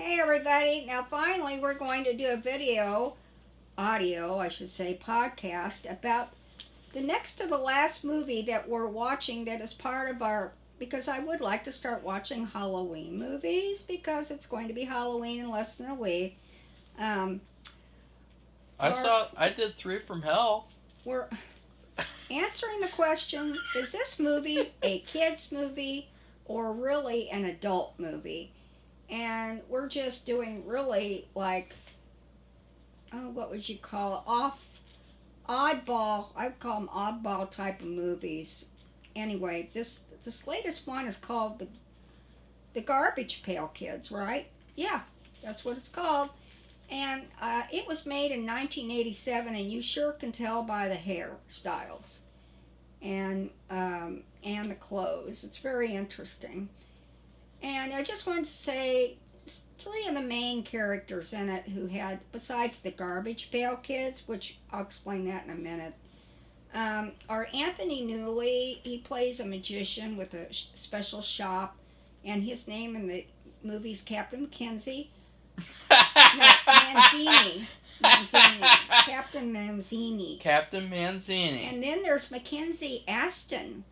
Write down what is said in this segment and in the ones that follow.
Hey everybody, now finally we're going to do a audio, I should say, podcast about the next to the last movie that we're watching that is part of because I would like to start watching Halloween movies because it's going to be Halloween in less than a week. I did 3 from Hell. We're answering the question, is this movie a kid's movie or really an adult movie? And we're just doing really what would you call it? Oddball. I would call them oddball type of movies. Anyway, this latest one is called the Garbage Pail Kids, right? Yeah, that's what it's called. And it was made in 1987, and you sure can tell by the hairstyles and the clothes. It's very interesting. And I just wanted to say 3 of the main characters in it who had, besides the Garbage Pail Kids, which I'll explain that in a minute, are Anthony Newley. He plays a magician with a special shop, and his name in the movie is Captain Mackenzie. No, Manzini. Captain Manzini. Captain Manzini. And then there's Mackenzie Aston,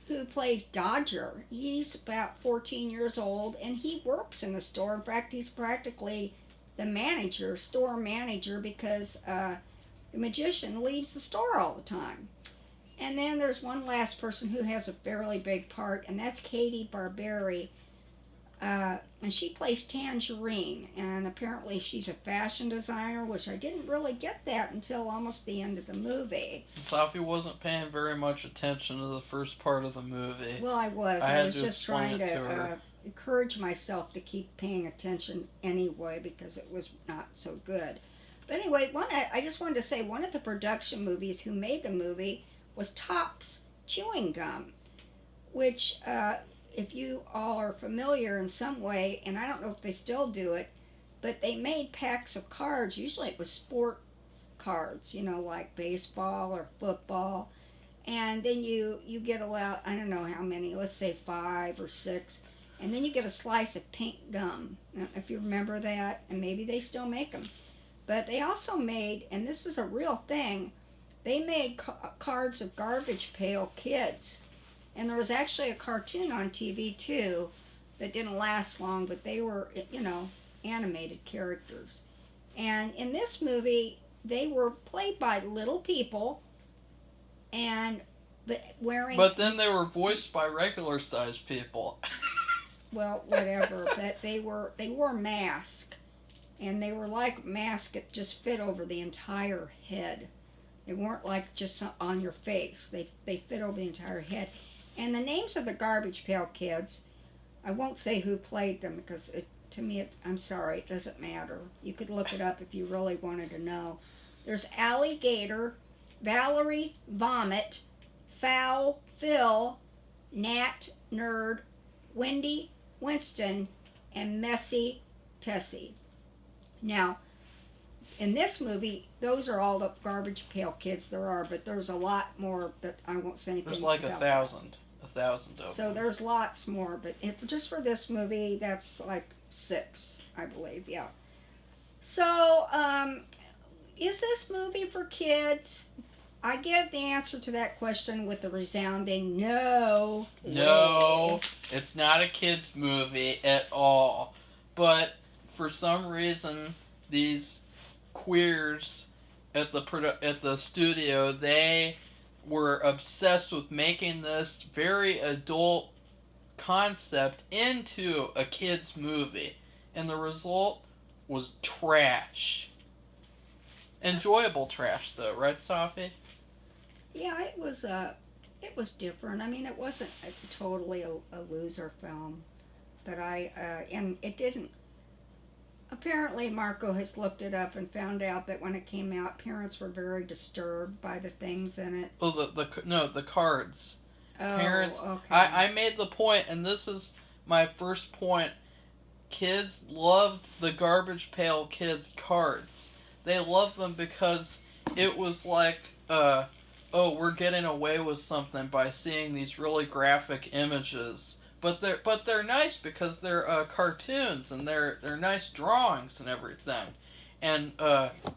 who plays Dodger. He's about 14 years old, and he works in the store. In fact, he's practically the store manager, because the magician leaves the store all the time. And then there's one last person who has a fairly big part, and that's Katie Barberi. And she plays Tangerine, and apparently she's a fashion designer, which I didn't really get that until almost the end of the movie. Safi wasn't paying very much attention to the first part of the movie. Well, I was. I was just trying to encourage myself to keep paying attention anyway, because it was not so good. But anyway, I just wanted to say one of the production movies who made the movie was Topps Chewing Gum, which if you all are familiar in some way, and I don't know if they still do it, but they made packs of cards. Usually it was sport cards, like baseball or football. And then you get about, I don't know how many, let's say 5 or 6. And then you get a slice of pink gum, if you remember that, and maybe they still make them. But they also made, and this is a real thing, they made cards of Garbage Pail Kids. And there was actually a cartoon on TV, too, that didn't last long, but they were, animated characters. And in this movie, they were played by little people, and wearing... But then they were voiced by regular-sized people. Well, whatever, but they wore masks, and they were like masks that just fit over the entire head. They weren't like just on your face. They fit over the entire head. And the names of the Garbage Pail Kids, I won't say who played them, because to me, I'm sorry, it doesn't matter. You could look it up if you really wanted to know. There's Alligator, Valerie Vomit, Foul Phil, Nat Nerd, Wendy Winston, and Messy Tessie. Now, in this movie, those are all the Garbage Pail Kids there are, but there's a lot more, but I won't say anything. There's like 1,000. 1,000 of them. So there's lots more, but just for this movie, that's like 6, I believe, yeah. So, is this movie for kids? I give the answer to that question with a resounding no. No, it's not a kids movie at all. But for some reason, these queers at the studio, they were obsessed with making this very adult concept into a kids movie, and the result was trash. Enjoyable trash, though, right, Safi? Yeah, it was different. I mean, it wasn't totally a loser film, but and it didn't. Apparently, Marco has looked it up and found out that when it came out, parents were very disturbed by the things in it. Oh, the cards. Oh, Parents. Okay. I made the point, and this is my first point. Kids loved the Garbage Pail Kids cards. They loved them because it was like, we're getting away with something by seeing these really graphic images. But they're nice because they're cartoons and they're nice drawings and everything. And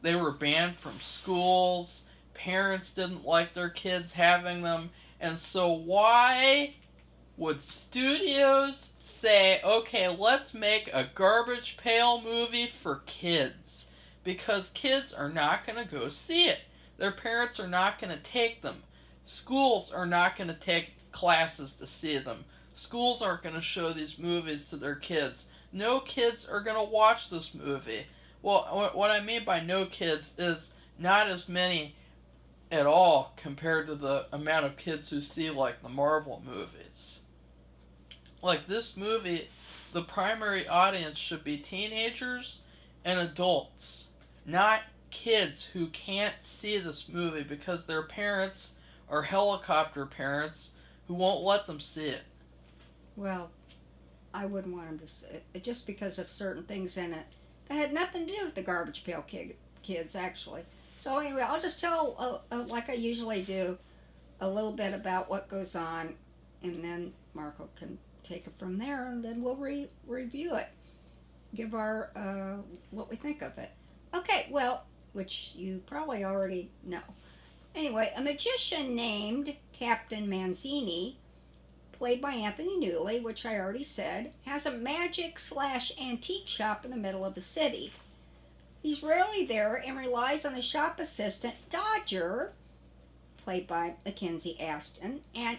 they were banned from schools. Parents didn't like their kids having them. And so why would studios say, okay, let's make a Garbage Pail movie for kids? Because kids are not going to go see it. Their parents are not going to take them. Schools are not going to take classes to see them. Schools aren't going to show these movies to their kids. No kids are going to watch this movie. Well, what I mean by no kids is not as many at all compared to the amount of kids who see, like, the Marvel movies. Like, this movie, the primary audience should be teenagers and adults, not kids who can't see this movie because their parents are helicopter parents who won't let them see it. Well, I wouldn't want them to see it just because of certain things in it that had nothing to do with the Garbage Pail Kids, actually. So anyway, I'll just tell, like I usually do, a little bit about what goes on, and then Marco can take it from there, and then we'll review it, give our what we think of it. Okay, well, which you probably already know. Anyway, a magician named Captain Manzini, played by Anthony Newley, which I already said, has a magic/antique shop in the middle of a city. He's rarely there and relies on his shop assistant, Dodger, played by Mackenzie Aston, and